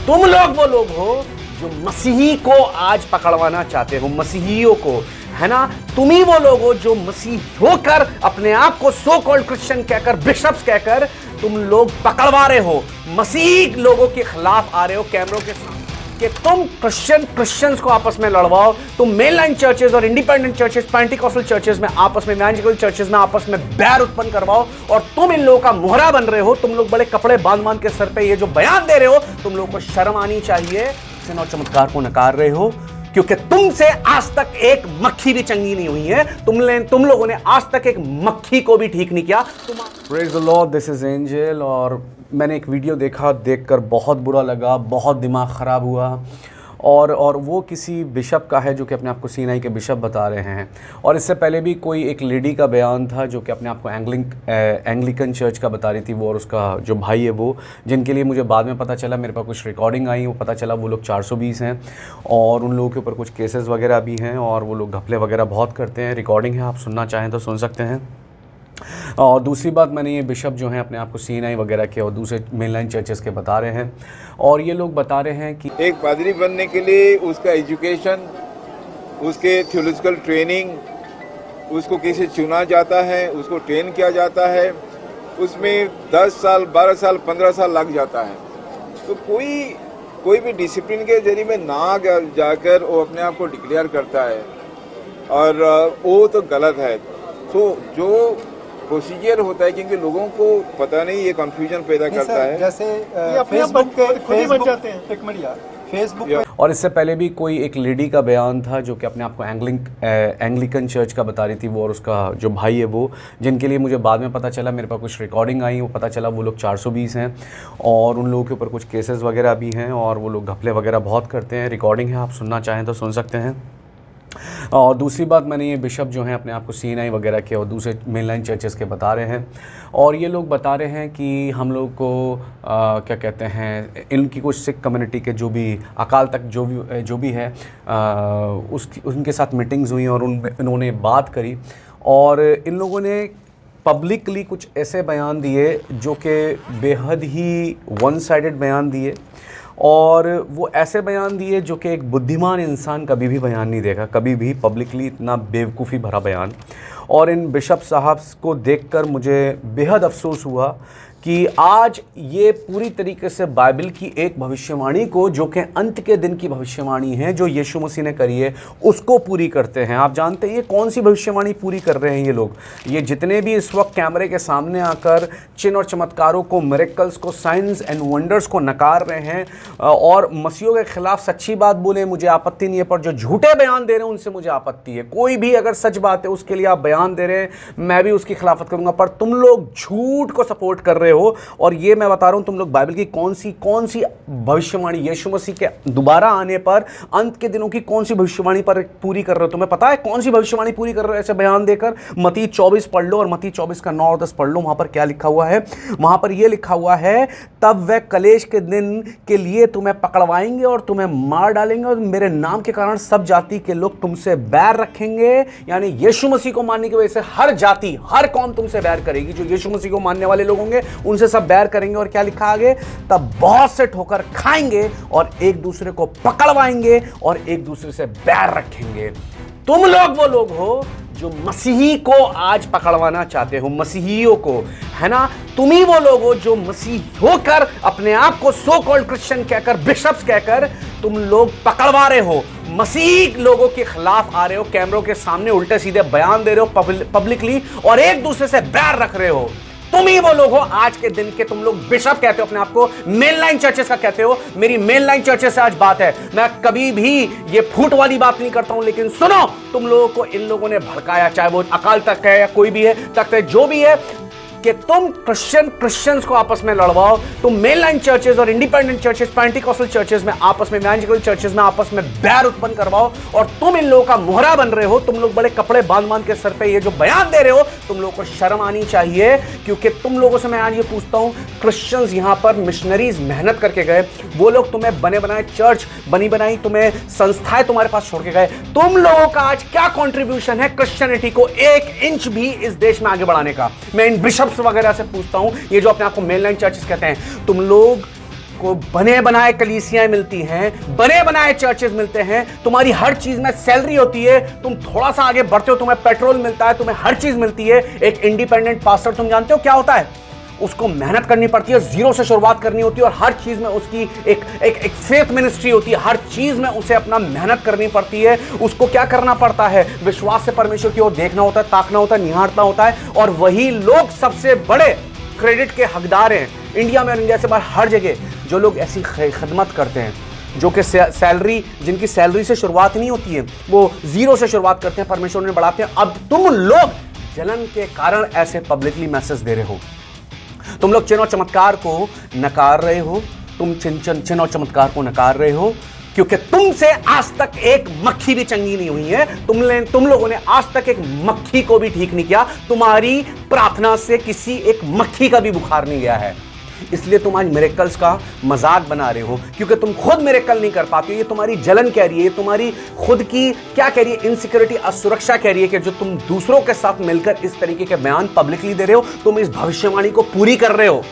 तुम लोग वो लोग हो जो मसीही को आज पकड़वाना चाहते हो, मसीहियों को, है ना। तुम ही वो लोग हो जो मसीह होकर अपने आप को सो कॉल्ड क्रिश्चियन कहकर, बिशप्स कहकर तुम लोग पकड़वा रहे हो, मसीह लोगों के खिलाफ आ रहे हो कैमरों के सामने कि तुम क्रिश्चियंस को आपस में लड़वाओ, तुम मेन लाइन चर्चेस और इंडिपेंडेंट चर्चेस, पेंटिकॉस्टल चर्चेस में आपस में, इवेंजेलिकल चर्चेस में आपस में बैर उत्पन्न करवाओ, और तुम इन लोगों का मोहरा बन रहे हो। तुम लोग बड़े कपड़े बांध के सर पे ये जो बयान दे रहे हो, तुम लोगों को शर्म आनी चाहिए। चिन्ह और चमत्कार को नकार रहे हो क्योंकि तुमसे आज तक एक मक्खी भी चंगी नहीं हुई है। तुम लोगों ने आज तक एक मक्खी को भी ठीक नहीं किया। Praise the Lord, this is angel. और मैंने एक वीडियो देखकर बहुत बुरा लगा, बहुत दिमाग ख़राब हुआ। और वो किसी बिशप का है जो कि अपने आप को सीनाई के बिशप बता रहे हैं। और इससे पहले भी कोई एक लेडी का बयान था जो कि अपने आप को एंग्लिकन चर्च का बता रही थी, वो और उसका जो भाई है वो, जिनके लिए मुझे बाद में पता चला, मेरे पास कुछ रिकॉर्डिंग आई, वो पता चला वो लोग 420 हैं और उन लोगों के ऊपर कुछ केसेस वगैरह भी हैं और वो लोग घपले वगैरह बहुत करते हैं। रिकॉर्डिंग है, आप सुनना चाहें तो सुन सकते हैं। और दूसरी बात, मैंने ये बिशप जो हैं अपने आप को सीनाई वगैरह के और दूसरे मेनलाइन चर्चेस के बता रहे हैं, और ये लोग बता रहे हैं कि एक पादरी बनने के लिए उसका एजुकेशन, उसके थियोलॉजिकल ट्रेनिंग, उसको कैसे चुना जाता है, उसको ट्रेन किया जाता है, उसमें 10 साल 12 साल 15 साल लग जाता है। तो कोई भी डिसिप्लिन के जरिए में ना जाकर वो अपने आप को डिक्लेयर करता है, और वो तो गलत है। तो जो प्रोसीजर होता है, क्योंकि लोगों को पता नहीं, ये कंफ्यूजन पैदा करता है। जैसे फेसबुक और इससे पहले भी कोई एक लेडी का बयान था जो कि अपने आप को एंग्लिकन चर्च का बता रही थी, वो और उसका जो भाई है वो, जिनके लिए मुझे बाद में पता चला, मेरे पास कुछ रिकॉर्डिंग आई, वो पता चला वो लोग 420 हैं और उन लोगों के ऊपर कुछ केसेस वगैरह भी हैं और वो लोग घपले वगैरह बहुत करते हैं। रिकॉर्डिंग है, आप सुनना चाहें तो सुन सकते हैं। और दूसरी बात, मैंने ये बिशप जो हैं अपने आप को सीनाई वगैरह के और दूसरे मेनलाइन चर्चेस के बता रहे हैं, और ये लोग बता रहे हैं कि हम लोग को क्या कहते हैं, इनकी कुछ सिख कम्युनिटी के जो भी अकाल तक जो भी है उनके साथ मीटिंग्स हुई और इन्होंने बात करी, और इन लोगों ने पब्लिकली कुछ ऐसे बयान दिए जो कि बेहद ही वन साइडेड बयान दिए, और वो ऐसे बयान दिए जो कि एक बुद्धिमान इंसान कभी भी बयान नहीं देगा, कभी भी पब्लिकली इतना बेवकूफ़ी भरा बयान। और इन बिशप साहब को देखकर मुझे बेहद अफसोस हुआ कि आज ये पूरी तरीके से बाइबल की एक भविष्यवाणी को, जो कि अंत के दिन की भविष्यवाणी है जो यीशु मसीह ने करी है, उसको पूरी करते हैं। आप जानते हैं ये कौन सी भविष्यवाणी पूरी कर रहे हैं ये लोग? ये जितने भी इस वक्त कैमरे के सामने आकर चिन्ह और चमत्कारों को, मिरेकल्स को, साइंस एंड वंडर्स को नकार रहे हैं और मसीहों के खिलाफ सच्ची बात बोले, मुझे आपत्ति नहीं है, पर जो झूठे बयान दे रहे हैं उनसे मुझे आपत्ति है। कोई भी अगर सच बात है उसके लिए आप बयान दे रहे हैं, मैं भी उसकी खिलाफत करूंगा, पर तुम लोग झूठ को सपोर्ट कर रहे हो। और ये मैं बता रहा हूं, तुम लोग बाइबल की कौन सी भविष्यवाणी, यीशु मसीह के दोबारा आने पर अंत के दिनों की कौन सी भविष्यवाणी पर पूरी कर रहे हो? तुम्हें पता है कौन सी भविष्यवाणी पूरी कर रहे हो ऐसे बयान देकर? मत्ती 24 पढ़ लो और मत्ती 24 का 9 और 10 पढ़ लो। वहां पर क्या लिखा हुआ है? वहां पर यह लिखा हुआ है, तब वह कलेश के दिन के लिए तुम्हें पकड़वाएंगे और तुम्हें मार डालेंगे, और मेरे नाम के कारण सब जाति के लोग तुमसे बैर रखेंगे। यानी यीशु मसीह को मानने की वजह से हर जाति, हर कौम तुमसे बैर करेगी। जो यीशु मसीह को मानने वाले लोग होंगे उनसे सब बैर करेंगे। और क्या लिखा आगे? तब बहुत से ठोकर खाएंगे और एक दूसरे को पकड़वाएंगे और एक दूसरे से बैर रखेंगे। तुम लोग वो लोग हो जो मसीही को आज पकड़वाना चाहते हो, मसीहियों को, है ना। तुम ही वो लोग हो जो मसीह होकर अपने आप को सो कॉल्ड क्रिश्चियन कहकर, बिशप्स कहकर तुम लोग पकड़वा रहे हो, मसीह लोगों के खिलाफ आ रहे हो, कैमरों के सामने उल्टे सीधे बयान दे रहे हो पब्लिकली, और एक दूसरे से बैर रख रहे हो। तुम ही वो लोग हो आज के दिन के, तुम लोग बिशप कहते हो अपने आप को, मेनलाइन चर्चेस का कहते हो। मेरी मेनलाइन चर्चेस से आज बात है, मैं कभी भी ये फूट वाली बात नहीं करता हूं, लेकिन सुनो, तुम लोगों को इन लोगों ने भड़काया, चाहे वो अकाल तक है या कोई भी है, तख्त है, जो भी है, कि तुम क्रिश्चियंस को आपस में लड़वाओ, तुम मेनलाइन चर्चेस और इंडिपेंडेंट चर्चेस, पेंटिकॉस्टल चर्चेस में आपस में, इवेंजेलिकल चर्चेस में आपस में बैर उत्पन्न करवाओ, और तुम इन लोगों का मोहरा बन रहे हो। तुम लोग बड़े कपड़े बांध के सर पे ये जो बयान दे रहे हो, तुम लोगों को शर्म आनी चाहिए। क्योंकि तुम लोगों से मैं आज ये पूछता हूं, क्रिश्चियंस यहां पर मिशनरीज मेहनत करके गए, वो लोग तुम्हें बने बनाए चर्च बनी बनाई, तुम्हें संस्थाएं तुम्हारे पास छोड़ के गए, तुम लोगों का आज क्या कंट्रीब्यूशन है क्रिश्चियनिटी को 1 इंच भी इस देश में आगे बढ़ाने का? मैं इन बिशप्स वगैरह से पूछता हूं, ये जो अपने आप को मेनलाइन चर्चेस कहते हैं, तुम लोग को बने बनाए कलीसियाएं मिलती हैं, बने बनाए चर्चेस मिलते हैं, तुम्हारी हर चीज में सैलरी होती है, तुम थोड़ा सा आगे बढ़ते हो तुम्हें पेट्रोल मिलता है, तुम्हें हर चीज मिलती है। एक इंडिपेंडेंट पास्टर तुम जानते हो क्या होता है? उसको मेहनत करनी पड़ती है, जीरो से शुरुआत करनी होती है और हर चीज में उसकी एक फेथ मिनिस्ट्री होती है, हर चीज में उसे अपना मेहनत करनी पड़ती है। उसको क्या करना पड़ता है? विश्वास से परमेश्वर की ओर देखना होता है, ताकना होता है, निहारना होता है, और वही लोग सबसे बड़े क्रेडिट के हकदार हैं इंडिया में और इंडिया से बाहर हर जगह। जो लोग ऐसी खिदमत करते हैं, जो कि सैलरी, जिनकी सैलरी से शुरुआत नहीं होती है, वो जीरो से शुरुआत करते हैं, परमेश्वर उन्हें बढ़ाते हैं। अब तुम लोग जलन के कारण ऐसे पब्लिकली मैसेज दे रहे हो, तुम लोग चिन्ह और चमत्कार को नकार रहे हो, तुम चिन्ह और चमत्कार को नकार रहे हो क्योंकि तुमसे आज तक एक मक्खी भी चंगी नहीं हुई है। तुम लोगों ने आज तक एक मक्खी को भी ठीक नहीं किया। तुम्हारी प्रार्थना से किसी एक मक्खी का भी बुखार नहीं गया है। इसलिए तुम आज मिरेकल्स का मजाक बना रहे हो क्योंकि तुम खुद मिरेकल नहीं कर पाते हो। ये तुम्हारी जलन कह रही है, तुम्हारी खुद की क्या कह रही है, इनसिक्योरिटी, असुरक्षा कह रही है कि जो तुम दूसरों के साथ मिलकर इस तरीके के बयान पब्लिकली दे रहे हो, तुम इस भविष्यवाणी को पूरी कर रहे हो।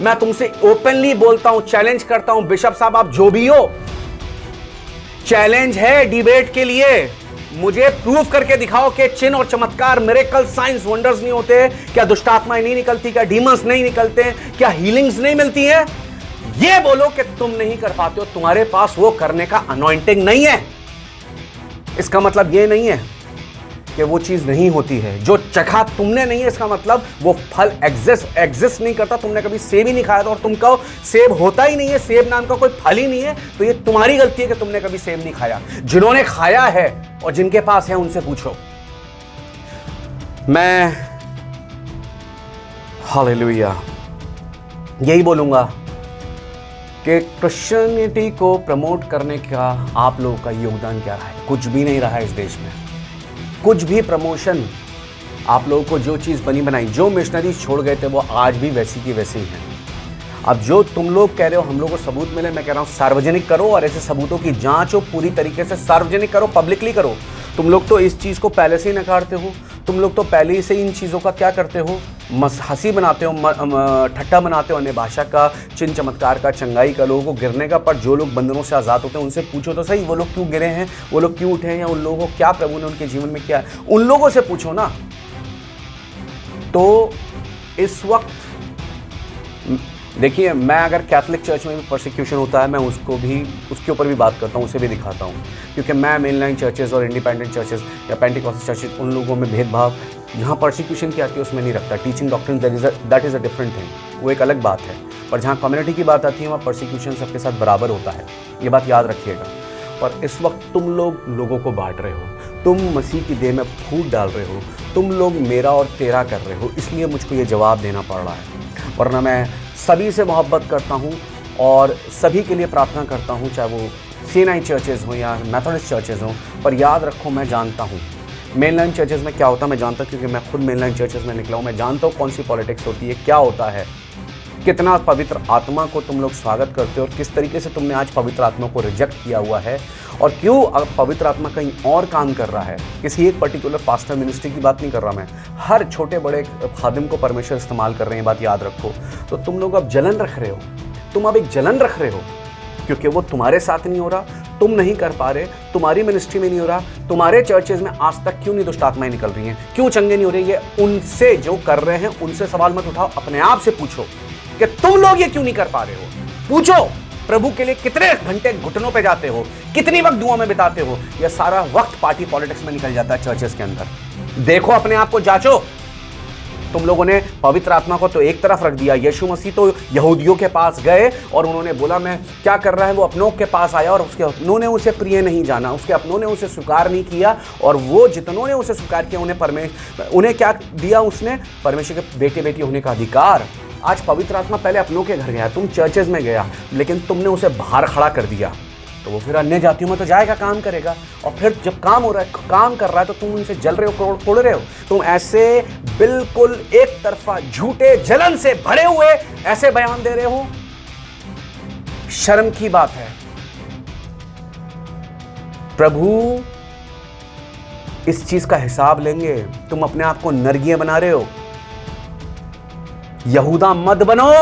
मैं तुमसे ओपनली बोलता हूं, चैलेंज करता हूं, बिशप साहब आप जो भी हो, चैलेंज है डिबेट के लिए। मुझे प्रूव करके दिखाओ कि चिन्ह और चमत्कार, मिरेकल, साइंस, वंडर्स नहीं होते? क्या दुष्ट आत्माएं नहीं निकलती? क्या डीमंस नहीं निकलते? क्या हीलिंग्स नहीं मिलती है? ये बोलो कि तुम नहीं कर पाते हो, तुम्हारे पास वो करने का अनॉइंटिंग नहीं है। इसका मतलब ये नहीं है कि वो चीज नहीं होती है। जो चखा तुमने नहीं है, इसका मतलब वो फल एग्जिस्ट नहीं करता। तुमने कभी सेब ही नहीं खाया था और तुम कहो सेब होता ही नहीं है, सेब नाम का कोई फल ही नहीं है, तो ये तुम्हारी गलती है कि तुमने कभी सेब नहीं खाया। जिन्होंने खाया है और जिनके पास है उनसे पूछो। मैं हालेलुया यही बोलूंगा कि क्रिश्चियनिटी को प्रमोट करने का आप लोगों का योगदान क्या रहा है? कुछ भी नहीं रहा है इस देश में, कुछ भी प्रमोशन। आप लोगों को जो चीज़ बनी बनाई, जो मिशनरी छोड़ गए थे, वो आज भी वैसी की वैसी हैं। अब जो तुम लोग कह रहे हो हम लोग को सबूत मिले, मैं कह रहा हूँ सार्वजनिक करो और ऐसे सबूतों की जांच हो, पूरी तरीके से सार्वजनिक करो, पब्लिकली करो। तुम लोग तो इस चीज़ को पहले से ही नकारते हो, तुम लोग तो पहले ही से इन चीज़ों का क्या करते हो, हंसी बनाते हो, ठट्टा बनाते हो, अन्य भाषा का, चिन्ह चमत्कार का, चंगाई का, लोगों को गिरने का। पर जो लोग बंधनों से आज़ाद होते हैं उनसे पूछो तो सही, वो लोग क्यों गिरे हैं, वो लोग क्यों उठे हैं, या उन लोगों को क्या प्रभु ने उनके जीवन में किया है, उन लोगों से पूछो ना। तो इस वक्त देखिए, मैं अगर कैथोलिक चर्च में भी परसिक्यूशन होता है, मैं उसके ऊपर भी बात करता हूँ, उसे भी दिखाता हूँ, क्योंकि मैं मेनलाइन चर्चेज़ और इंडिपेंडेंट चर्चेज़ या पेंटिकॉस्टल चर्चेज़, उन लोगों में भेदभाव जहाँ परसिक्यूशन की आती है उसमें नहीं रखता। Teaching doctrine that is a different thing, वो एक अलग बात है। पर जहाँ कम्युनिटी की बात आती है वहाँ परसिक्यूशन सबके साथ बराबर होता है, ये बात याद रखिएगा। पर इस वक्त तुम लोगों को बांट रहे हो, तुम मसीह की देह में फूट डाल रहे हो, तुम लोग मेरा और तेरा कर रहे हो, इसलिए मुझको ये जवाब देना पड़ रहा है। वरना मैं सभी से मोहब्बत करता हूँ और सभी के लिए प्रार्थना करता हूँ, चाहे वो सीएनआई चर्चेज़ हों या मेथोडिस्ट चर्चेज़ हों। पर याद रखो, मैं जानता हूँ मेनलाइन चर्चेज़ में क्या होता है, मैं जानता हूँ, क्योंकि मैं खुद मेनलाइन चर्चेज़ में निकला हूँ। मैं जानता हूँ कौन सी पॉलिटिक्स होती है, क्या होता है, कितना पवित्र आत्मा को तुम लोग स्वागत करते हो और किस तरीके से तुमने आज पवित्र आत्मा को रिजेक्ट किया हुआ है, और क्यों पवित्र आत्मा कहीं और काम कर रहा है। किसी एक पर्टिकुलर पास्टर मिनिस्ट्री की बात नहीं कर रहा मैं, हर छोटे बड़े खादिम को परमेश्वर इस्तेमाल कर रहे हैं, बात याद रखो। तो तुम लोग अब जलन रख रहे हो, तुम अब एक जलन रख रहे हो क्योंकि वो तुम्हारे साथ नहीं हो रहा, तुम नहीं कर पा रहे, तुम्हारी मिनिस्ट्री में नहीं हो रहा, तुम्हारे चर्चेज में आज तक क्यों नहीं दुष्ट आत्माएं निकल रही हैं, क्यों चंगे नहीं हो रही है। उनसे जो कर रहे हैं उनसे सवाल मत उठाओ, अपने आप से पूछो कि तुम लोग ये क्यों नहीं कर पा रहे हो। पूछो प्रभु के लिए कितने घंटे घुटनों पे जाते हो, कितनी वक्त दुआ में बिताते हो। यह सारा वक्त पार्टी पॉलिटिक्स में निकल जाता है चर्चेस के अंदर। देखो, अपने आप को जांचो। तुम लोगों ने पवित्र आत्मा को तो एक तरफ रख दिया। यीशु मसीह तो यहूदियों के पास गए और उन्होंने बोला मैं क्या कर रहा है, वो अपनों के पास आया और उसके अपनों ने उसे प्रिय नहीं जाना, उसके अपनों ने उसे स्वीकार नहीं किया, और वो जितनों ने उसे स्वीकार किया उन्हें क्या दिया, उसने परमेश्वर के बेटे बेटी होने का अधिकार। आज पवित्र आत्मा पहले अपनों के घर गया, तुम चर्चेज में गया, लेकिन तुमने उसे बाहर खड़ा कर दिया, तो वो फिर अन्य जातियों में तो जाएगा, काम करेगा। और फिर जब काम हो रहा है, काम कर रहा है, तो तुम उनसे जल रहे हो, तोड़ रहे हो। तुम ऐसे बिल्कुल एक तरफा झूठे जलन से भरे हुए ऐसे बयान दे रहे हो, शर्म की बात है। प्रभु इस चीज का हिसाब लेंगे। तुम अपने आप को नरगिया बना रहे हो। यहूदा मत बनो।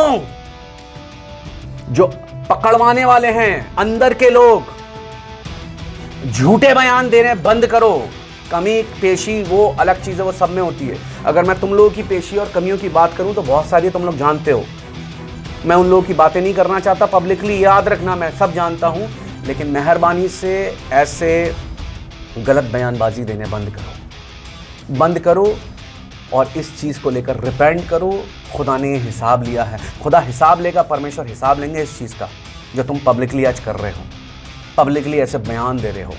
जो पकड़वाने वाले हैं अंदर के लोग। झूठे बयान देने बंद करो। कमी पेशी वो अलग चीज़ है, वो सब में होती है। अगर मैं तुम लोगों की पेशी और कमियों की बात करूं तो बहुत सारी तुम लोग जानते हो। मैं उन लोगों की बातें नहीं करना चाहता पब्लिकली, याद रखना, मैं सब जानता हूं। लेकिन मेहरबानी से ऐसे गलत बयानबाजी देने बंद करो और इस चीज़ को लेकर रिपेंट करो। खुदा ने हिसाब लिया है, खुदा हिसाब लेगा, परमेश्वर हिसाब लेंगे इस चीज़ का जो तुम पब्लिकली आज कर रहे हो, पब्लिकली ऐसे बयान दे रहे हो।